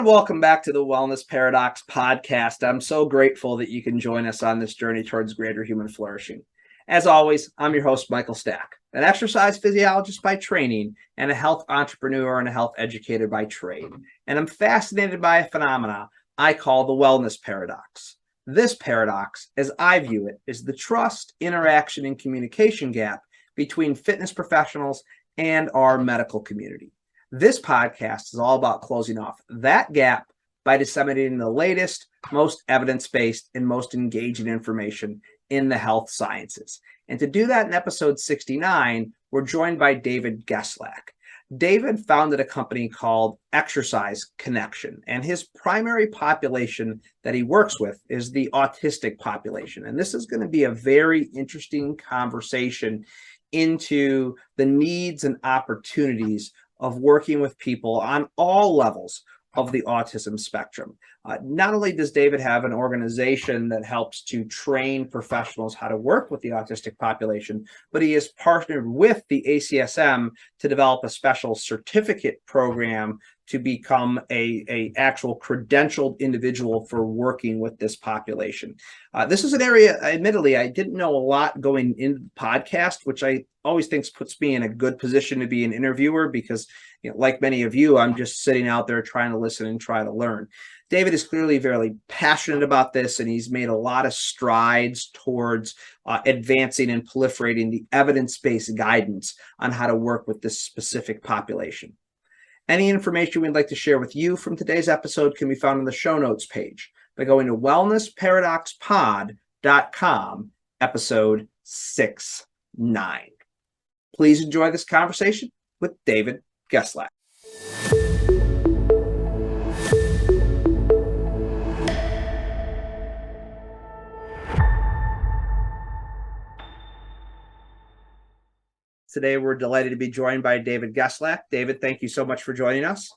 And welcome back to the Wellness Paradox podcast. I'm so grateful that you can join us on this journey towards greater human flourishing. As always, I'm your host, Michael Stack, an exercise physiologist by training and a health entrepreneur and a health educator by trade. And I'm fascinated by a phenomena I call the wellness paradox. This paradox, as I view it, is the trust, interaction, and communication gap between fitness professionals and our medical community. This podcast is all about closing off that gap by disseminating the latest, most evidence-based, and most engaging information in the health sciences. And to do that in episode 69, we're joined by David Geslak. David founded a company called Exercise Connection, and his primary population that he works with is the autistic population. And this is going to be a very interesting conversation into the needs and opportunities of working with people on all levels of the autism spectrum. Not only does David have an organization that helps to train professionals how to work with the autistic population, but he has partnered with the ACSM to develop a special certificate program to become a actual credentialed individual for working with this population. This is an area, admittedly, I didn't know a lot going into the podcast, which I always think puts me in a good position to be an interviewer because, like many of you, I'm just sitting out there trying to listen and try to learn. David is clearly very passionate about this, and he's made a lot of strides towards advancing and proliferating the evidence-based guidance on how to work with this specific population. Any information we'd like to share with you from today's episode can be found on the show notes page by going to wellnessparadoxpod.com, episode 69. Please enjoy this conversation with David Geslak. Today, we're delighted to be joined by David Geslak. David, thank you so much for joining us.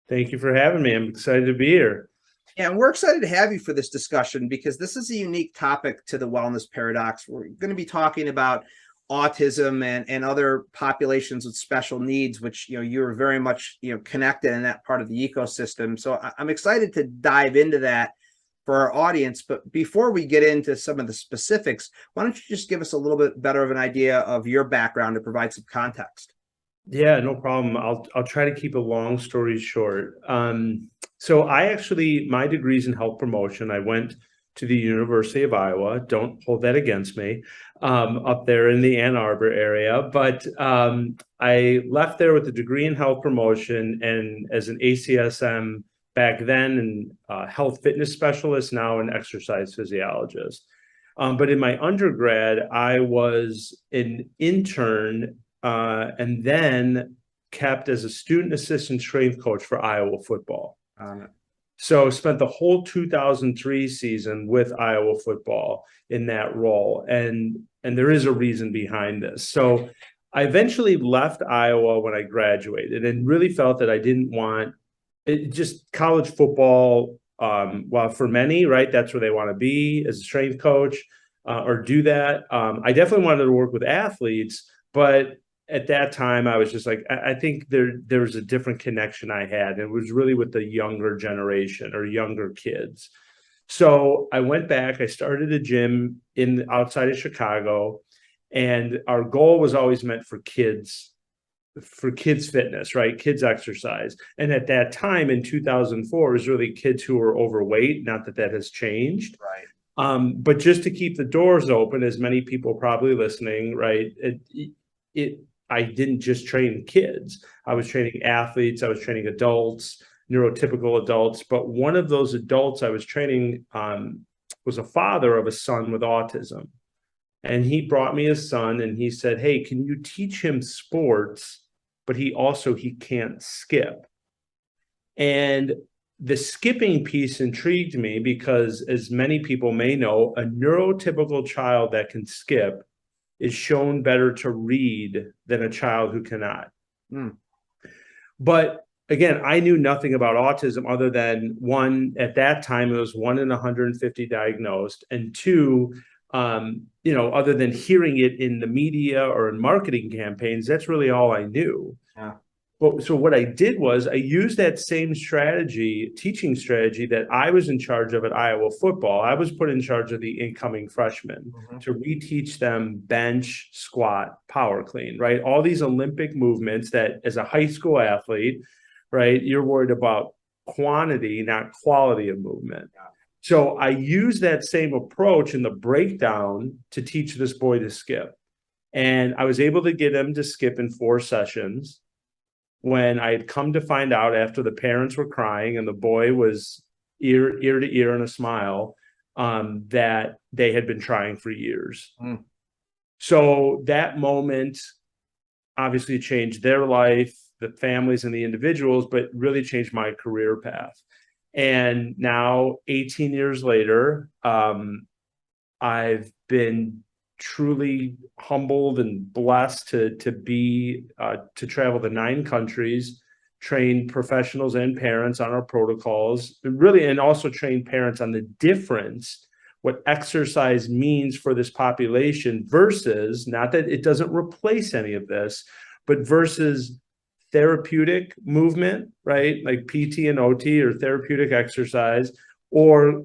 Thank you for having me. I'm excited to be here. Yeah, and we're excited to have you for this discussion because this is a unique topic to the wellness paradox. We're going to be talking about autism and other populations with special needs, which you're very much connected in that part of the ecosystem. So I'm excited to dive into that for our audience. But before we get into some of the specifics, why don't you just give us a little bit better of an idea of your background to provide some context? Yeah, no problem. I'll try to keep a long story short. So my degree's in health promotion. I went to the University of Iowa. Don't hold that against me, up there in the Ann Arbor area. But I left there with a degree in health promotion and as an ACSM back then, and health fitness specialist, now an exercise physiologist. But in my undergrad, I was an intern and then kept as a student assistant strength coach for Iowa football. So spent the whole 2003 season with Iowa football in that role. And there is a reason behind this. So I eventually left Iowa when I graduated and really felt that I didn't want just college football. Well, for many, right, that's where they want to be as a strength coach or do that. I definitely wanted to work with athletes, but at that time, I was just like, I think there was a different connection I had. It was really with the younger generation or younger kids. So I went back, I started a gym outside of Chicago, and our goal was always meant for kids fitness, right? Kids exercise. And at that time in 2004, it was really kids who were overweight. Not that has changed. Right. But just to keep the doors open, as many people probably listening, right? I didn't just train kids. I was training athletes. I was training adults, neurotypical adults. But one of those adults I was training was a father of a son with autism. And he brought me his son and he said, hey, can you teach him sports? But he can't skip. And the skipping piece intrigued me because, as many people may know, a neurotypical child that can skip is shown better to read than a child who cannot. But again, I knew nothing about autism other than one, at that time, it was 1 in 150 diagnosed, and two, other than hearing it in the media or in marketing campaigns, that's really all I knew. Yeah. So what I did was I used that same strategy, teaching strategy that I was in charge of at Iowa football. I was put in charge of the incoming freshmen to reteach them bench, squat, power clean, right? All these Olympic movements that as a high school athlete, right, you're worried about quantity, not quality of movement. So I used that same approach in the breakdown to teach this boy to skip. And I was able to get him to skip in 4 sessions. When I had come to find out after the parents were crying and the boy was ear to ear and a smile, that they had been trying for years. So that moment obviously changed their life, the families and the individuals, but really changed my career path. And now 18 years later, I've been truly humbled and blessed to travel to 9 countries, train professionals and parents on our protocols, really, and also train parents on the difference, what exercise means for this population versus, not that it doesn't replace any of this, but versus therapeutic movement, right? Like PT and OT or therapeutic exercise, or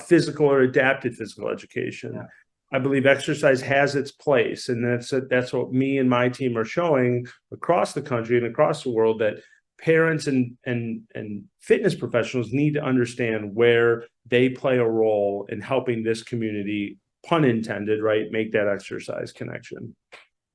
physical or adapted physical education. Yeah. I believe exercise has its place, and that's what me and my team are showing across the country and across the world, that parents and fitness professionals need to understand where they play a role in helping this community, pun intended, right, make that exercise connection.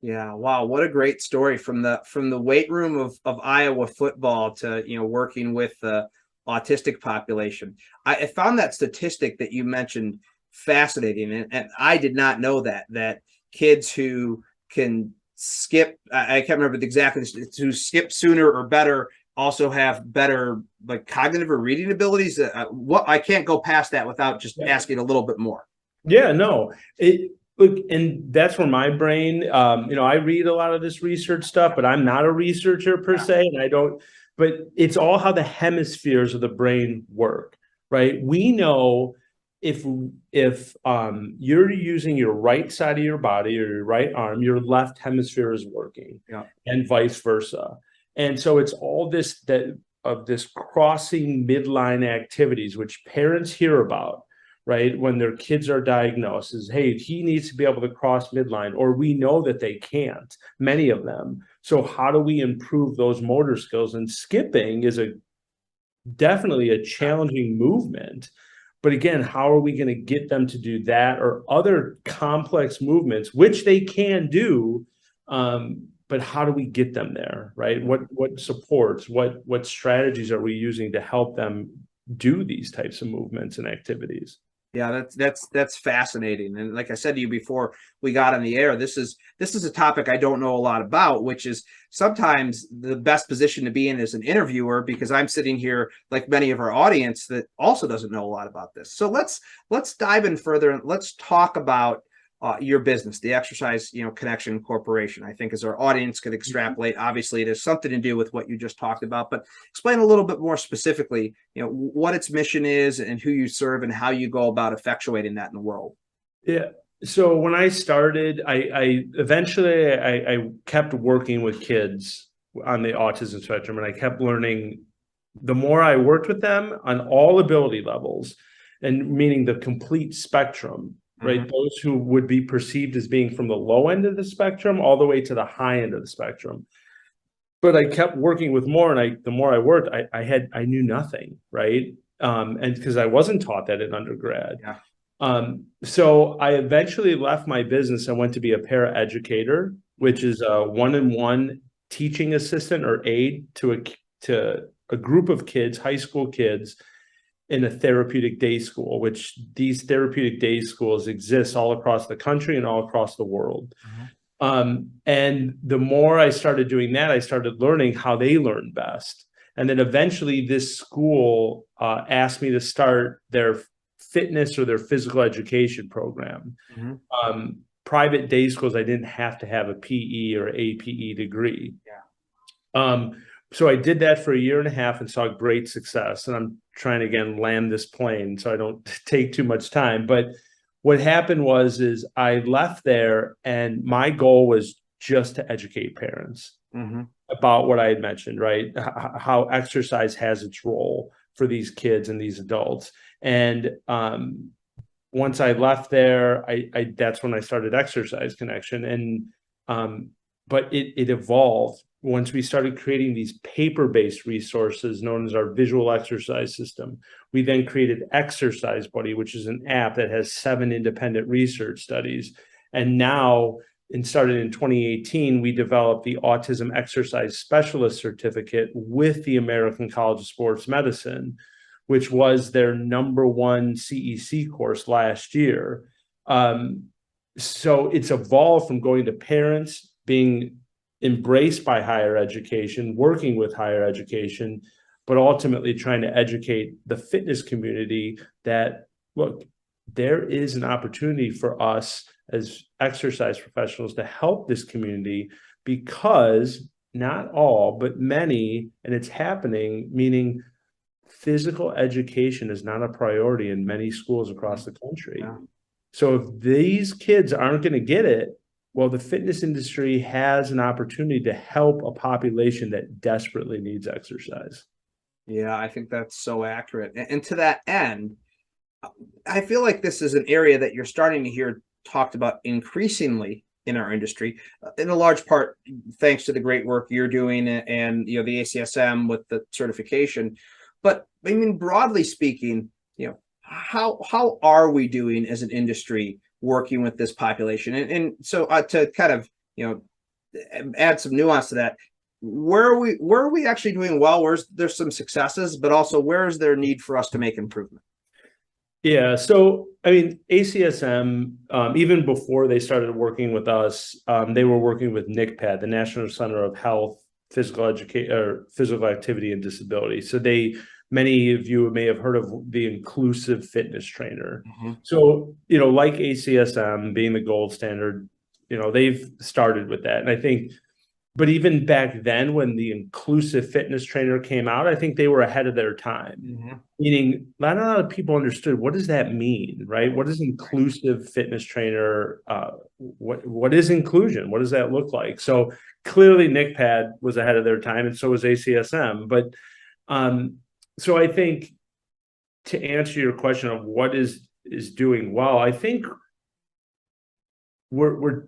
Yeah, wow, what a great story from the weight room of Iowa football to working with the autistic population. I found that statistic that you mentioned fascinating, and I did not know that kids who can skip, I can't remember exactly, who skip sooner or better also have better like cognitive or reading abilities. What I can't go past that without just asking a little bit more. Yeah, no, look, and that's where my brain, I read a lot of this research stuff, but I'm not a researcher per se, and I don't. But it's all how the hemispheres of the brain work, right? We know if you're using your right side of your body or your right arm, your left hemisphere is working, and vice versa. And so it's all this crossing midline activities, which parents hear about, right? When their kids are diagnosed, is, hey, he needs to be able to cross midline, or we know that they can't, many of them. So how do we improve those motor skills? And skipping is definitely a challenging movement. But again, how are we going to get them to do that or other complex movements, which they can do? But how do we get them there, right? What supports, what strategies are we using to help them do these types of movements and activities? Yeah, that's fascinating. And like I said to you before we got on the air, this is a topic I don't know a lot about, which is sometimes the best position to be in as an interviewer, because I'm sitting here like many of our audience that also doesn't know a lot about this. So let's dive in further and let's talk about your business, the Exercise Connection Corporation. I think as our audience could extrapolate, obviously it has something to do with what you just talked about, but explain a little bit more specifically, what its mission is and who you serve and how you go about effectuating that in the world. Yeah. So when I started, I eventually kept working with kids on the autism spectrum, and I kept learning. The more I worked with them on all ability levels, and meaning the complete spectrum, right? Those who would be perceived as being from the low end of the spectrum all the way to the high end of the spectrum. But I kept working with more, and the more I worked, I knew nothing, right? And because I wasn't taught that in undergrad. So I eventually left my business and went to be a paraeducator, which is a one-on-one teaching assistant or aide to a group of kids, high school kids, in a therapeutic day school, which these therapeutic day schools exist all across the country and all across the world. And the more I started doing that, I started learning how they learn best. And then eventually this school asked me to start their fitness or their physical education program. Private day schools, I didn't have to have a PE or APE degree. So I did that for a year and a half and saw great success. And I'm trying to, again, land this plane so I don't take too much time. But what happened is I left there, and my goal was just to educate parents. about what I had mentioned, right? How exercise has its role for these kids and these adults. And once I left there, I that's when I started Exercise Connection. And but it evolved once we started creating these paper-based resources known as our visual exercise system. We then created Exercise Buddy, which is an app that has 7 independent research studies. And now, and started in 2018, we developed the Autism Exercise Specialist Certificate with the American College of Sports Medicine, which was their #1 CEC course last year. So it's evolved from going to parents, being embraced by higher education, working with higher education, but ultimately trying to educate the fitness community that, look, there is an opportunity for us as exercise professionals to help this community, because not all, but many, and it's happening, meaning physical education is not a priority in many schools across the country. Yeah. So if these kids aren't going to get it, well, the fitness industry has an opportunity to help a population that desperately needs exercise. Yeah, I think that's so accurate. And to that end, I feel like this is an area that you're starting to hear talked about increasingly in our industry, in a large part thanks to the great work you're doing and the ACSM with the certification. But I mean, broadly speaking, how are we doing as an industry working with this population? And so to kind of add some nuance to that, where are we actually doing well? There's some successes, but also where is there need for us to make improvement? Yeah, so I mean, ACSM, even before they started working with us, they were working with NCPAD, the National Center of Health, Physical Activity and Disability. So many of you may have heard of the Inclusive Fitness Trainer. So, like ACSM being the gold standard, they've started with that. And I think, but even back then when the Inclusive Fitness Trainer came out, I think they were ahead of their time. Meaning not a lot of people understood, what does that mean, right? What is Inclusive Fitness Trainer? What is inclusion? What does that look like? So clearly NCPAD was ahead of their time, and so was ACSM. But so I think, to answer your question of what is doing well, I think we're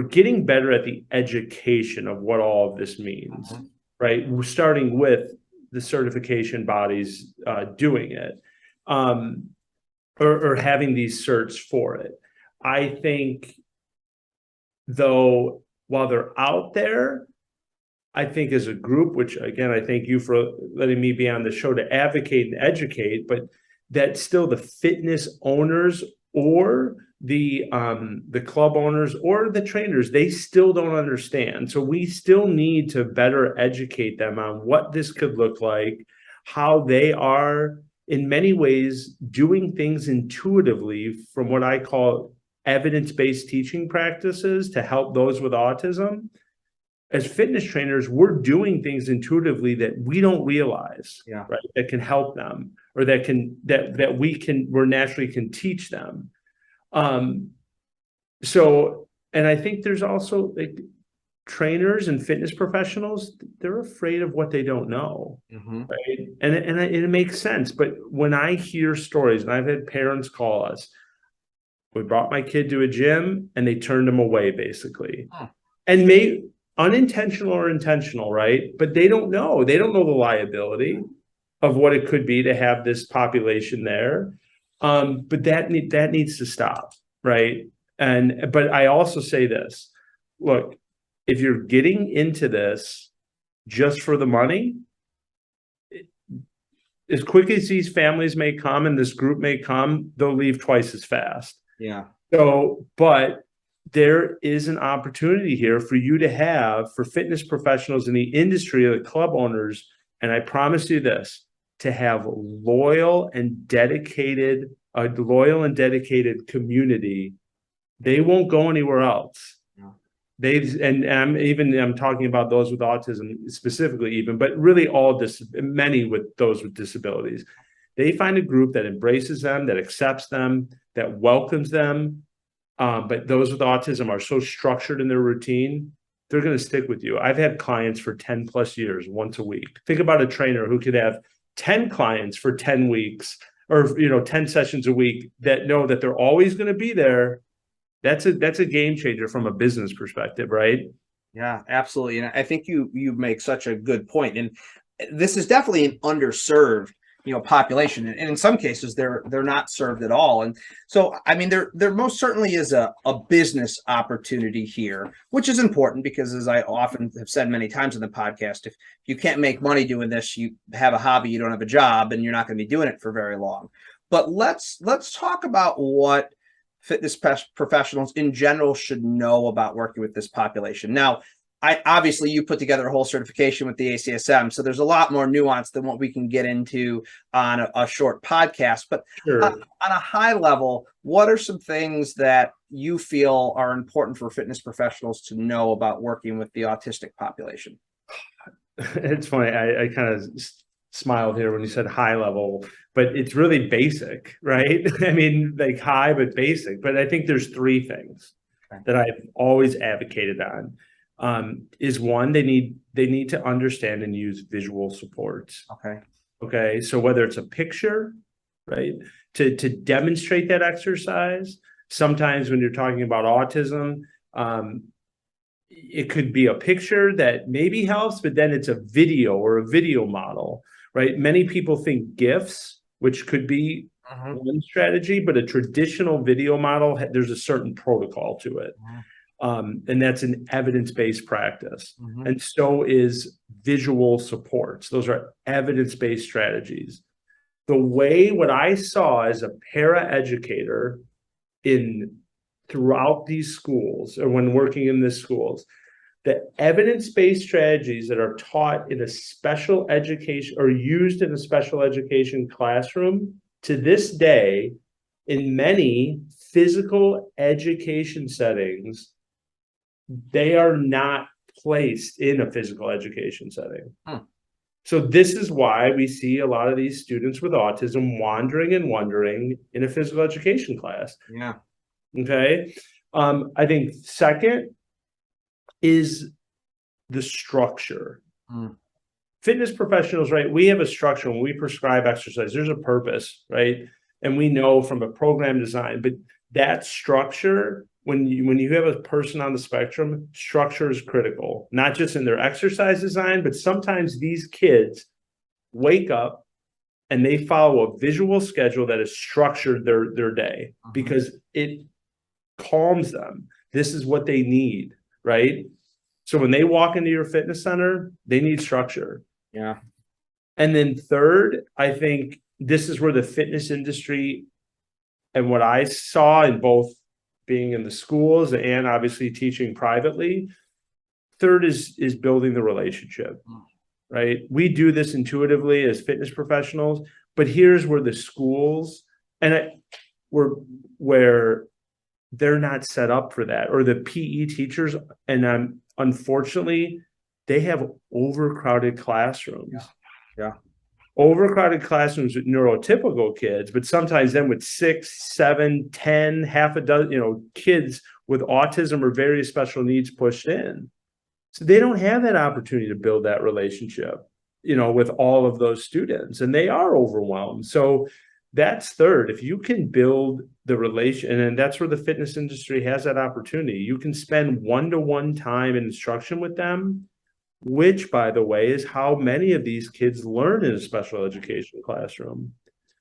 getting better at the education of what all of this means, right? We're starting with the certification bodies doing it, or having these certs for it. I think, though, while they're out there, I think as a group, which again, I thank you for letting me be on the show to advocate and educate, but that still the fitness owners or the club owners or the trainers, they still don't understand. So we still need to better educate them on what this could look like, how they are in many ways doing things intuitively from what I call evidence-based teaching practices to help those with autism. As fitness trainers, we're doing things intuitively that we don't realize, right? That can help them, or that we naturally can teach them. So, and I think there's also trainers and fitness professionals, they're afraid of what they don't know, right? And it makes sense. But when I hear stories, and I've had parents call us, we brought my kid to a gym and they turned him away, basically. And maybe unintentional or intentional, right? But they don't know. They don't know the liability of what it could be to have this population there. But that needs to stop, right? But I also say this, look, if you're getting into this just for the money, as quick as these families may come and this group may come, they'll leave twice as fast. Yeah. So, but there is an opportunity here for you to have, for fitness professionals in the industry, the club owners, and I promise you this, to have a loyal and dedicated community. They won't go anywhere else. I'm talking about those with autism specifically, but really many with those with disabilities. They find a group that embraces them, that accepts them, that welcomes them. But those with autism are so structured in their routine, they're going to stick with you. I've had clients for 10 plus years, once a week. Think about a trainer who could have 10 clients for 10 weeks or 10 sessions a week that know that they're always going to be there. That's a game changer from a business perspective, right? Yeah, absolutely. And I think you make such a good point. And this is definitely an underserved, population. And in some cases they're not served at all. And so, I mean, there most certainly is a business opportunity here, which is important because, as I often have said many times in the podcast, if you can't make money doing this, you have a hobby, you don't have a job, and you're not going to be doing it for very long. But let's talk about what fitness professionals in general should know about working with this population. Now, obviously you put together a whole certification with the ACSM, so there's a lot more nuance than what we can get into on a short podcast. But Sure. On a high level, what are some things that you feel are important for fitness professionals to know about working with the autistic population? It's funny. I kind of smiled here when you said high level, but it's really basic, right? I mean, like high, but basic. But I think there's three things that I've always advocated on. Is one, they need to understand and use visual supports. Okay. So whether it's a picture, right, to demonstrate that exercise. Sometimes when you're talking about autism, it could be a picture that maybe helps, but then it's a video or a video model, right? Many people think GIFs, which could be one strategy, but a traditional video model, there's a certain protocol to it. And that's an evidence-based practice. And so is visual supports. Those are evidence-based strategies. What I saw as a para-educator throughout these schools, or when working in these schools, the evidence-based strategies that are taught in a special education or used in a special education classroom to this day in many physical education settings, they are not placed in a physical education setting. So this is why we see a lot of these students with autism wandering and wondering in a physical education class. Yeah. Okay. I think second is the structure. Fitness professionals, right? We have a structure when we prescribe exercise. There's a purpose, right? And we know from a program design, but that structure, when you have a person on the spectrum, structure is critical, not just in their exercise design, but sometimes these kids wake up and they follow a visual schedule that has structured their day because it calms them. This is what they need, right? So when they walk into your fitness center, they need structure. Yeah. And then third, I think this is where the fitness industry and what I saw in both being in the schools and obviously teaching privately, third is building the relationship, right? We do this intuitively as fitness professionals, but here's where the schools where they're not set up for that, or the PE teachers, and unfortunately, they have overcrowded classrooms. Yeah. Overcrowded classrooms with neurotypical kids, but sometimes then with 6, 7, 10, half a dozen, kids with autism or various special needs pushed in. So they don't have that opportunity to build that relationship, with all of those students, and they are overwhelmed. So that's third. If you can build the relation, and that's where the fitness industry has that opportunity. You can spend one-to-one time in instruction with them, which, by the way, is how many of these kids learn in a special education classroom.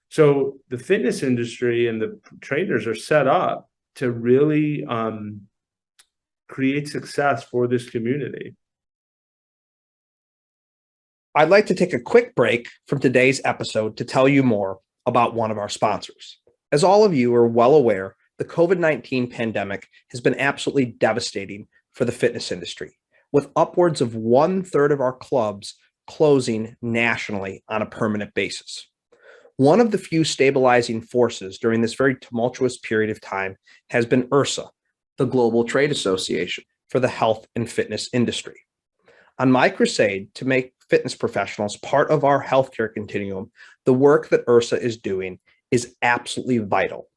So the fitness industry and the trainers are set up to really create success for this community. I'd like to take a quick break from today's episode to tell you more about one of our sponsors. As all of you are well aware, the COVID-19 pandemic has been absolutely devastating for the fitness industry, with upwards of 1/3 of our clubs closing nationally on a permanent basis. One of the few stabilizing forces during this very tumultuous period of time has been IHRSA, the Global Trade Association for the Health and Fitness Industry. On my crusade to make fitness professionals part of our healthcare continuum, the work that IHRSA is doing is absolutely vital.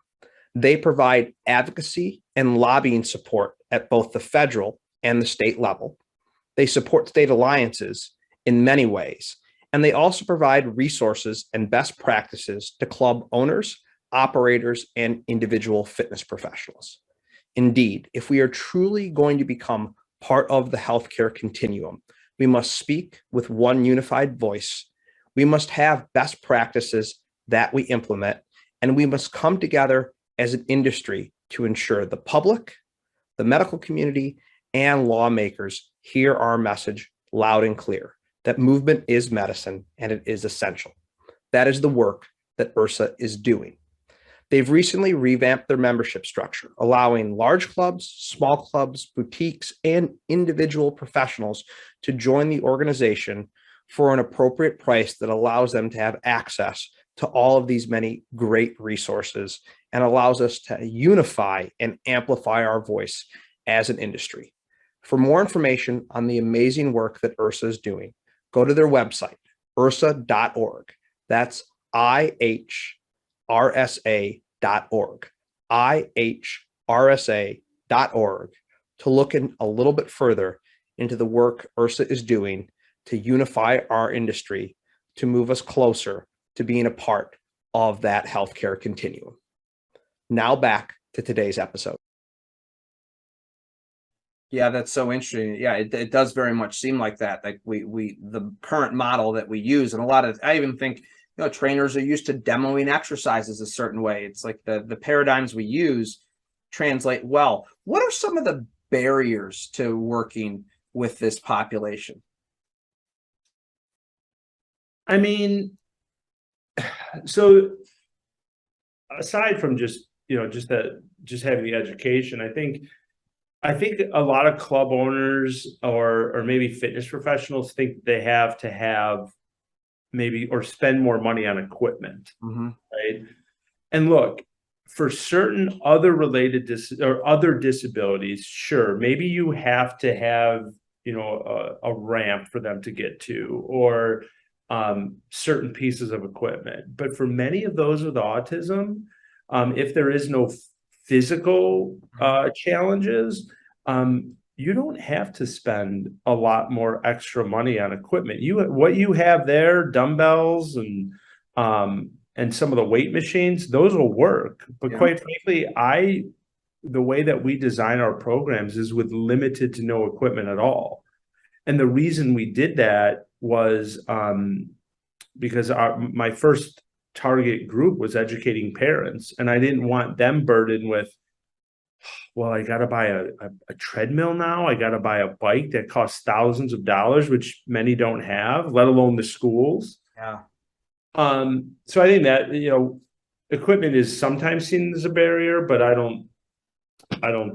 They provide advocacy and lobbying support at both the federal and the state level. They support state alliances in many ways, and they also provide resources and best practices to club owners, operators, and individual fitness professionals. Indeed, if we are truly going to become part of the healthcare continuum, we must speak with one unified voice. We must have best practices that we implement, and we must come together as an industry to ensure the public, the medical community, and lawmakers hear our message loud and clear, that movement is medicine and it is essential. That is the work that IHRSA is doing. They've recently revamped their membership structure, allowing large clubs, small clubs, boutiques, and individual professionals to join the organization for an appropriate price that allows them to have access to all of these many great resources and allows us to unify and amplify our voice as an industry. For more information on the amazing work that IHRSA is doing, go to their website, IHRSA.org. That's IHRSA.org, IHRSA.org, to look in a little bit further into the work IHRSA is doing to unify our industry, to move us closer to being a part of that healthcare continuum. Now back to today's episode. Yeah, that's so interesting. Yeah, it does very much seem like that. Like the current model that we use, and a lot of, I even think, trainers are used to demoing exercises a certain way. It's like the paradigms we use translate well. What are some of the barriers to working with this population? I mean, so aside from just having the education, I think a lot of club owners or maybe fitness professionals think they have to have maybe or spend more money on equipment, right? And look, for certain other related other disabilities, sure, maybe you have to have a ramp for them to get to, or certain pieces of equipment. But for many of those with autism, if there is no physical challenges, you don't have to spend a lot more extra money on equipment. What you have there, dumbbells and some of the weight machines, those will work. But quite frankly, the way that we design our programs is with limited to no equipment at all. And the reason we did that was because my first target group was educating parents, and I didn't want them burdened with, well, I got to buy a treadmill now. I got to buy a bike that costs thousands of dollars, which many don't have, let alone the schools. Yeah. So I think that, equipment is sometimes seen as a barrier, but I don't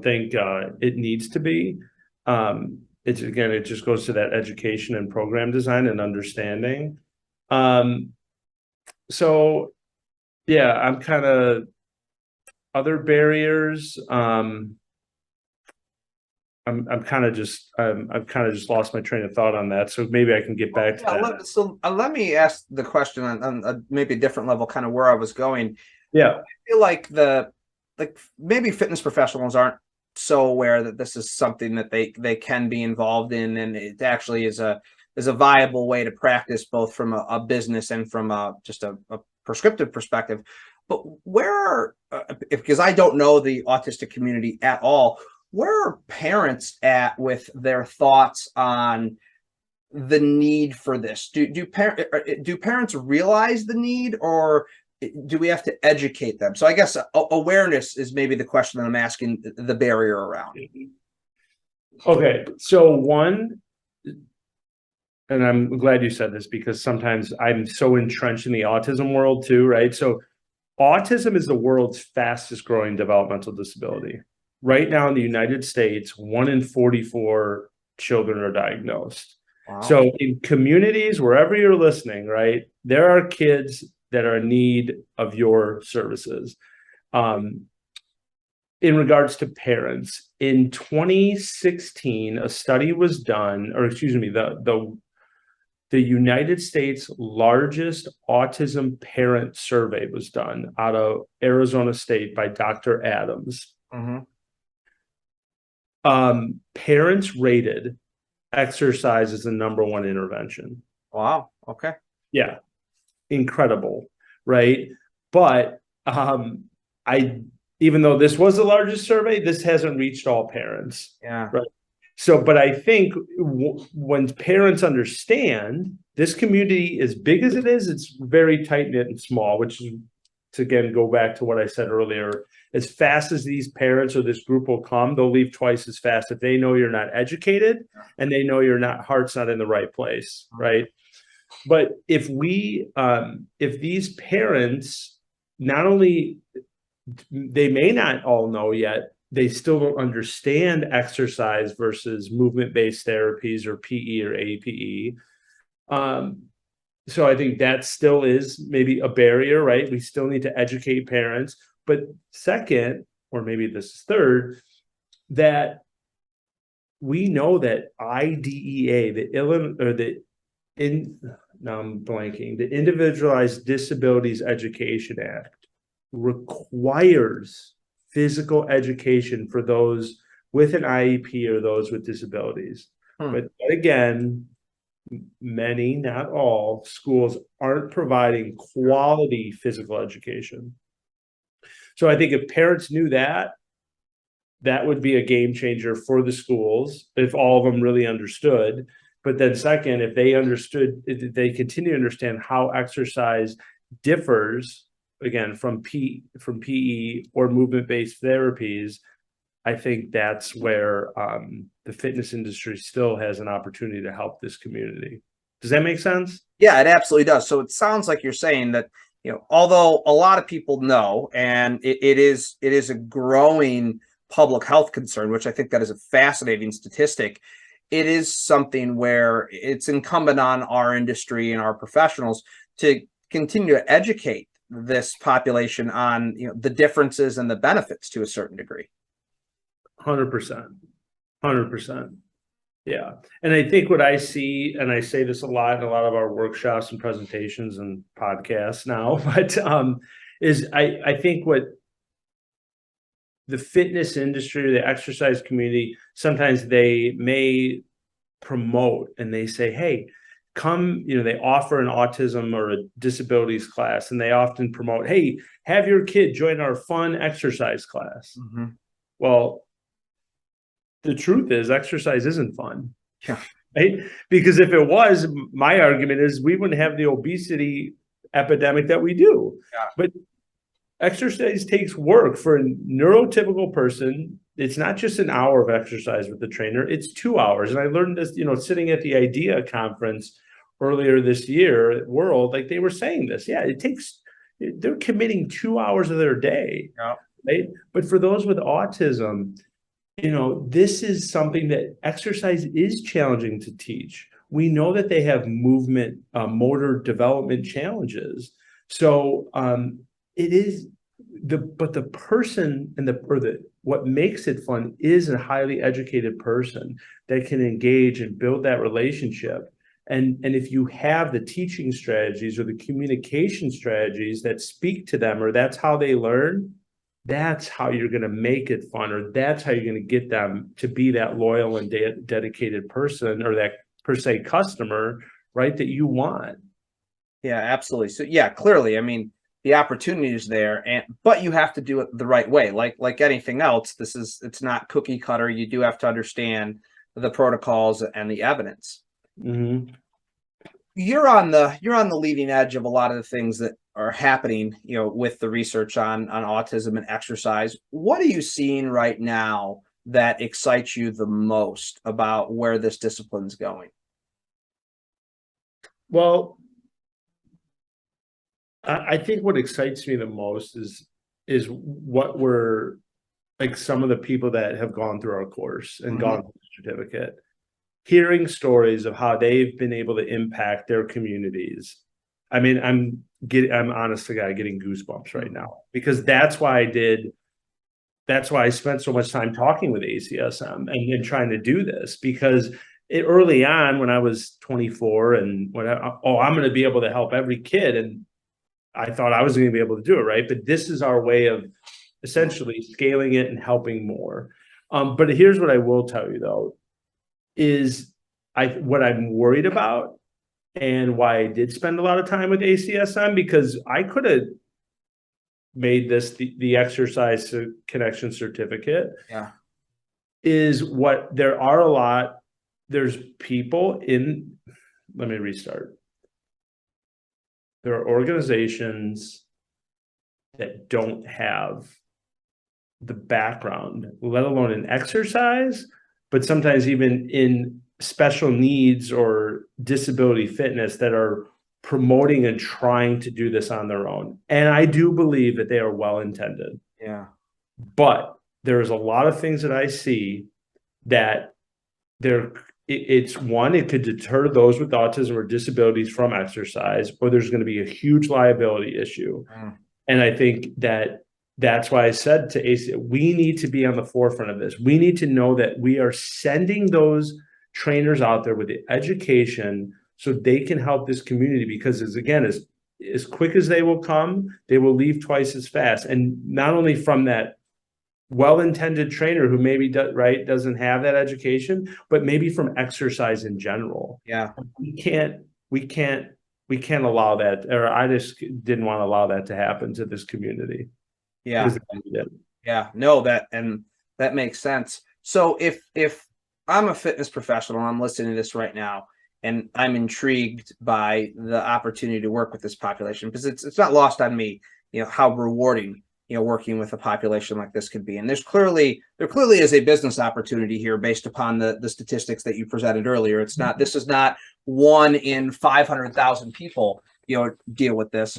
think it needs to be. It just goes to that education and program design and understanding. So yeah, I'm kind of other barriers. I've kind of just lost my train of thought on that. So maybe I can get back to that. Let me ask the question on maybe a different level, kind of where I was going. Yeah. I feel like maybe fitness professionals aren't so aware that this is something that they can be involved in, and it actually is a viable way to practice, both from a business and from just a prescriptive perspective. But because I don't know the autistic community at all, where are parents at with their thoughts on the need for this? Do parents realize the need, or do we have to educate them? So I guess awareness is maybe the question that I'm asking the barrier around. Okay, so one, and I'm glad you said this because sometimes I'm so entrenched in the autism world too, right? So autism is the world's fastest growing developmental disability. Right now in the United States, 1 in 44 children are diagnosed. Wow. So in communities, wherever you're listening, right, there are kids that are in need of your services. In regards to parents, in 2016, a study was done, or excuse me, the United States largest autism parent survey was done out of Arizona State by Dr. Adams. Parents rated exercise is the number one intervention. Wow. Okay. Yeah, incredible, right? But I even though this was the largest survey, this hasn't reached all parents. Yeah. Right. So, but I think when parents understand this community, as big as it is, it's very tight knit and small, which is to again go back to what I said earlier. As fast as these parents or this group will come, they'll leave twice as fast if they know you're not educated and they know heart's not in the right place, right? But if these parents, not only they may not all know yet, they still don't understand exercise versus movement-based therapies or PE or APE. So I think that still is maybe a barrier, right? We still need to educate parents. But second, or maybe this is third, that we know that IDEA, now I'm blanking, the Individualized Disabilities Education Act requires physical education for those with an IEP or those with disabilities. But again, many, not all, schools aren't providing quality physical education. So I think if parents knew that, that would be a game changer for the schools if all of them really understood. But then second, if they continue to understand how exercise differs, again, from PE or movement-based therapies, I think that's where the fitness industry still has an opportunity to help this community. Does that make sense? Yeah, it absolutely does. So it sounds like you're saying that, although a lot of people know, and it is a growing public health concern, which I think that is a fascinating statistic, it is something where it's incumbent on our industry and our professionals to continue to educate this population on the differences and the benefits to a certain degree. 100%. Yeah. And I think what I see, and I say this a lot in a lot of our workshops and presentations and podcasts now, but is I think what the fitness industry or the exercise community, sometimes they may promote and they say, hey, come, they offer an autism or a disabilities class, and they often promote, hey, have your kid join our fun exercise class. Mm-hmm. Well, the truth is exercise isn't fun. Yeah. Right? Because if it was, my argument is we wouldn't have the obesity epidemic that we do. Yeah. But exercise takes work for a neurotypical person. It's not just an hour of exercise with the trainer, it's 2 hours. And I learned this, sitting at the IDEA conference earlier this year at World, like they were saying this. Yeah, they're committing 2 hours of their day. Yeah. Right. But for those with autism, this is something that exercise is challenging to teach. We know that they have movement, motor development challenges. So it is but the person and what makes it fun is a highly educated person that can engage and build that relationship. And if you have the teaching strategies or the communication strategies that speak to them, or that's how they learn, that's how you're going to make it fun, or that's how you're going to get them to be that loyal and dedicated person, or that per se customer, right, that you want. Yeah, absolutely. So yeah, clearly, I mean, the opportunity is there, but you have to do it the right way. Like anything else, it's not cookie cutter. You do have to understand the protocols and the evidence. Mm-hmm. You're on the leading edge of a lot of the things that are happening, with the research on autism and exercise. What are you seeing right now that excites you the most about where this discipline's going? Well, I think what excites me the most is what we're like, some of the people that have gone through our course and gone through the certificate, hearing stories of how they've been able to impact their communities. I mean, I'm honest to God getting goosebumps right now, because that's why I spent so much time talking with ACSM and trying to do this, because early on when I was 24 and I'm going to be able to help every kid, and I thought I was going to be able to do it, right? But this is our way of essentially scaling it and helping more. But here's what I will tell you though, is what I'm worried about and why I did spend a lot of time with ACSM, because I could have made this the exercise connection certificate, Yeah. is there's people in, let me restart. There are organizations that don't have the background, let alone in exercise, but sometimes even in special needs or disability fitness, that are promoting and trying to do this on their own. And I do believe that they are well-intended. Yeah. But there's a lot of things that I see that it could deter those with autism or disabilities from exercise, or there's going to be a huge liability issue. And I think that's why I said to AC, we need to be on the forefront of this. We need to know that we are sending those trainers out there with the education so they can help this community, because as quick as they will come, they will leave twice as fast. And not only from that well-intended trainer who maybe doesn't have that education, but maybe from exercise in general. Yeah. We can't allow that, or I just didn't want to allow that to happen to this community. Yeah. Yeah. No, that makes sense. So if I'm a fitness professional, I'm listening to this right now, and I'm intrigued by the opportunity to work with this population, because it's not lost on me, how rewarding, working with a population like this could be. And there clearly is a business opportunity here based upon the statistics that you presented earlier. This is not 1 in 500,000 people, deal with this.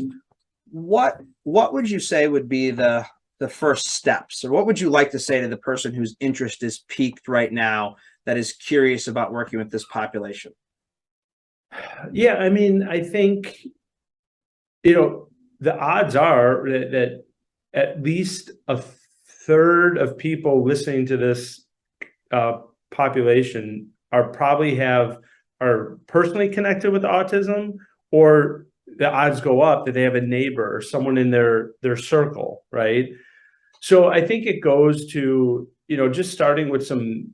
What would you say would be the first steps, or what would you like to say to the person whose interest is piqued right now, that is curious about working with this population? Yeah, I mean, I think, the odds are that at least a third of people listening to this population are personally connected with autism, or the odds go up that they have a neighbor or someone in their circle, right? So I think it goes to, just starting with some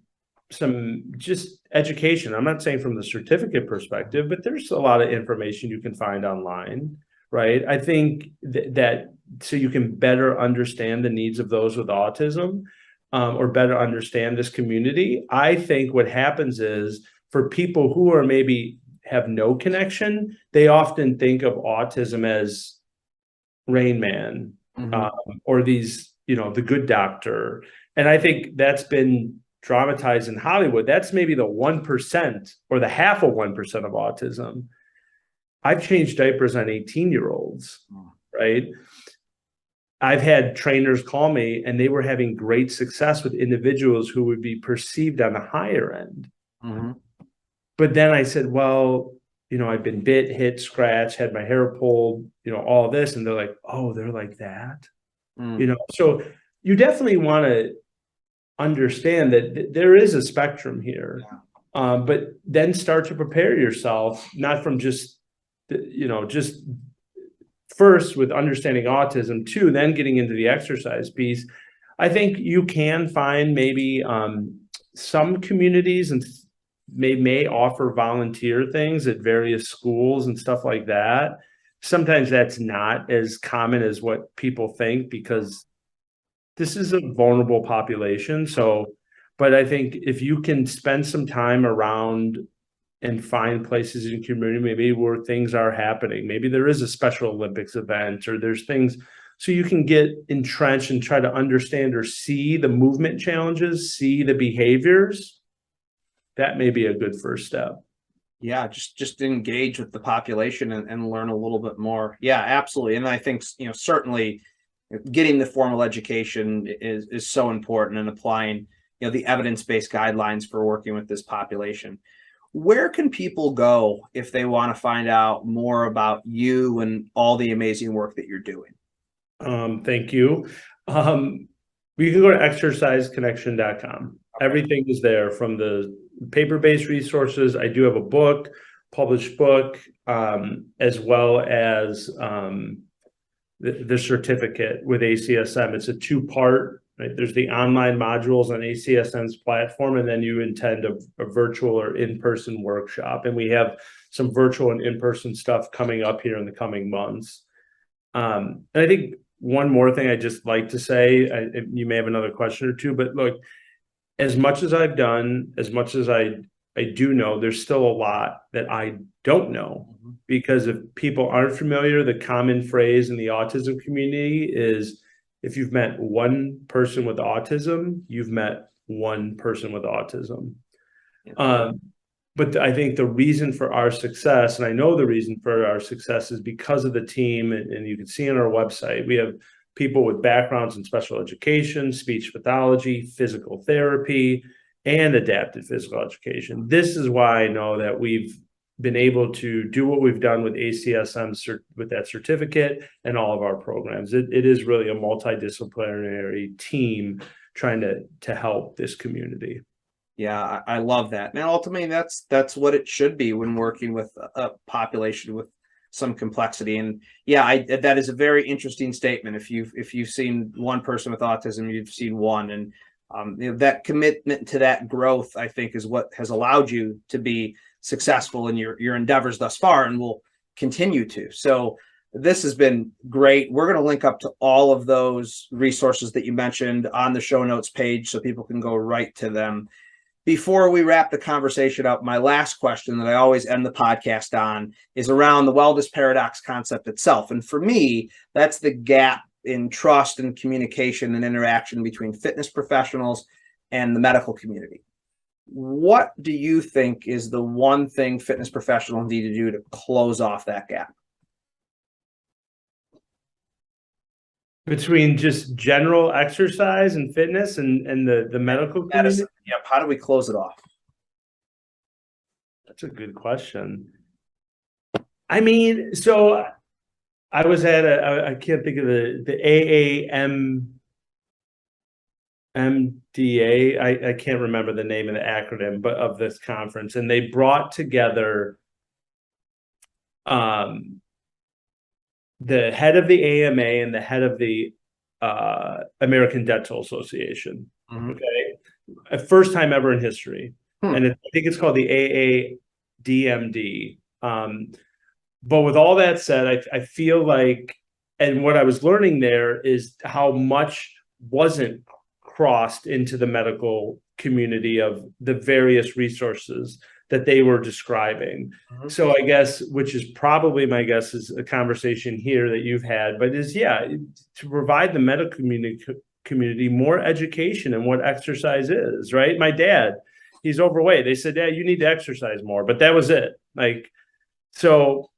just education. I'm not saying from the certificate perspective, but there's a lot of information you can find online, right? I think that so you can better understand the needs of those with autism, or better understand this community. I think what happens is, for people who are maybe have no connection, they often think of autism as Rain Man, or these, the Good Doctor. And I think that's been dramatized in Hollywood. That's maybe the 1% or the half of 1% of autism. I've changed diapers on 18-year-olds, right? I've had trainers call me, and they were having great success with individuals who would be perceived on the higher end. But then I said, well, I've been bit, hit, scratched, had my hair pulled, all this. And they're like, oh, they're like that. So you definitely want to understand that there is a spectrum here. But then start to prepare yourself, not from just first with understanding autism, 2, then getting into the exercise piece. I think you can find maybe some communities and may offer volunteer things at various schools and stuff like that. Sometimes that's not as common as what people think, because this is a vulnerable population. So, but I think if you can spend some time around and find places in community, maybe where things are happening, maybe there is a Special Olympics event, or there's things, so you can get entrenched and try to understand or see the movement challenges, see the behaviors. That may be a good first step. Yeah, just engage with the population and learn a little bit more. Yeah, absolutely. And I think, certainly getting the formal education is so important, and applying, the evidence-based guidelines for working with this population. Where can people go if they want to find out more about you and all the amazing work that you're doing? Thank you. You can go to exerciseconnection.com. Everything is there, from the paper-based resources. I do have a book, published book, as well as the certificate with ACSM. It's a 2-part right? There's the online modules on ACSM's platform, and then you attend a virtual or in-person workshop. And we have some virtual and in-person stuff coming up here in the coming months. And I think one more thing I'd just like to say, you may have another question or two, but look, as much as I've done, as much as I do know, there's still a lot that I don't know, because if people aren't familiar, the common phrase in the autism community is, if you've met one person with autism, you've met one person with autism. But I think the reason for our success, and I know the reason for our success, is because of the team. And you can see on our website, we have people with backgrounds in special education, speech pathology, physical therapy, and adapted physical education. This is why I know that we've been able to do what we've done with ACSM with that certificate and all of our programs. It is really a multidisciplinary team trying to help this community. Yeah, I love that. And ultimately, that's what it should be when working with a population with some complexity. And yeah, that is a very interesting statement. If you've seen one person with autism, you've seen one. And that commitment to that growth, I think, is what has allowed you to be successful in your endeavors thus far, and will continue to. So this has been great. We're going to link up to all of those resources that you mentioned on the show notes page, so people can go right to them. Before we wrap the conversation up, my last question that I always end the podcast on is around the wellness paradox concept itself. And for me, that's the gap in trust and communication and interaction between fitness professionals and the medical community. What do you think is the one thing fitness professionals need to do to close off that gap? Between just general exercise and fitness and the medical community? Medicine. Yep. How do we close it off? That's a good question. I mean, so I was at I can't think of the AAMDA. I can't remember the name of the acronym, but of this conference, and they brought together the head of the AMA and the head of the American Dental Association. Mm-hmm. Okay, a first time ever in history, and I think it's called the AADMD. But with all that said, I feel like, and what I was learning there is how much wasn't crossed into the medical community of the various resources that they were describing. Mm-hmm. So I guess, which is probably, my guess is a conversation here that you've had, but is, to provide the medical community more education in what exercise is, right? My dad, he's overweight. They said, Dad, you need to exercise more, but that was it. Like, so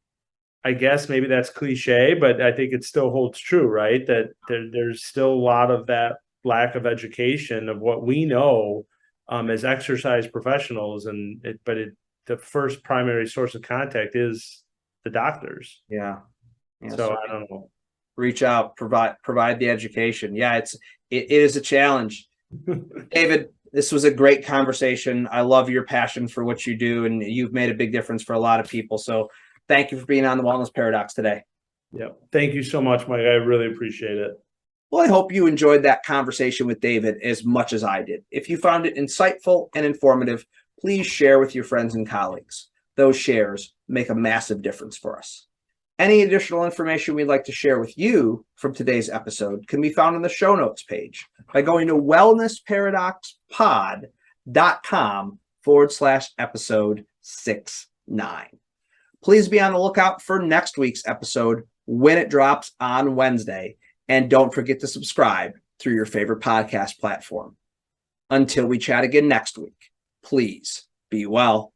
I guess maybe that's cliche, but I think it still holds true, right? That there's still a lot of that lack of education of what we know as exercise professionals, the first primary source of contact is the doctors. Yeah. So I don't know. Reach out, provide the education. Yeah, it is a challenge. David, this was a great conversation. I love your passion for what you do, and you've made a big difference for a lot of people. So thank you for being on the Wellness Paradox today. Yeah. Thank you so much, Mike. I really appreciate it. Well, I hope you enjoyed that conversation with David as much as I did. If you found it insightful and informative, please share with your friends and colleagues. Those shares make a massive difference for us. Any additional information we'd like to share with you from today's episode can be found on the show notes page by going to wellnessparadoxpod.com/episode 69. Please be on the lookout for next week's episode when it drops on Wednesday. And don't forget to subscribe through your favorite podcast platform. Until we chat again next week, please be well.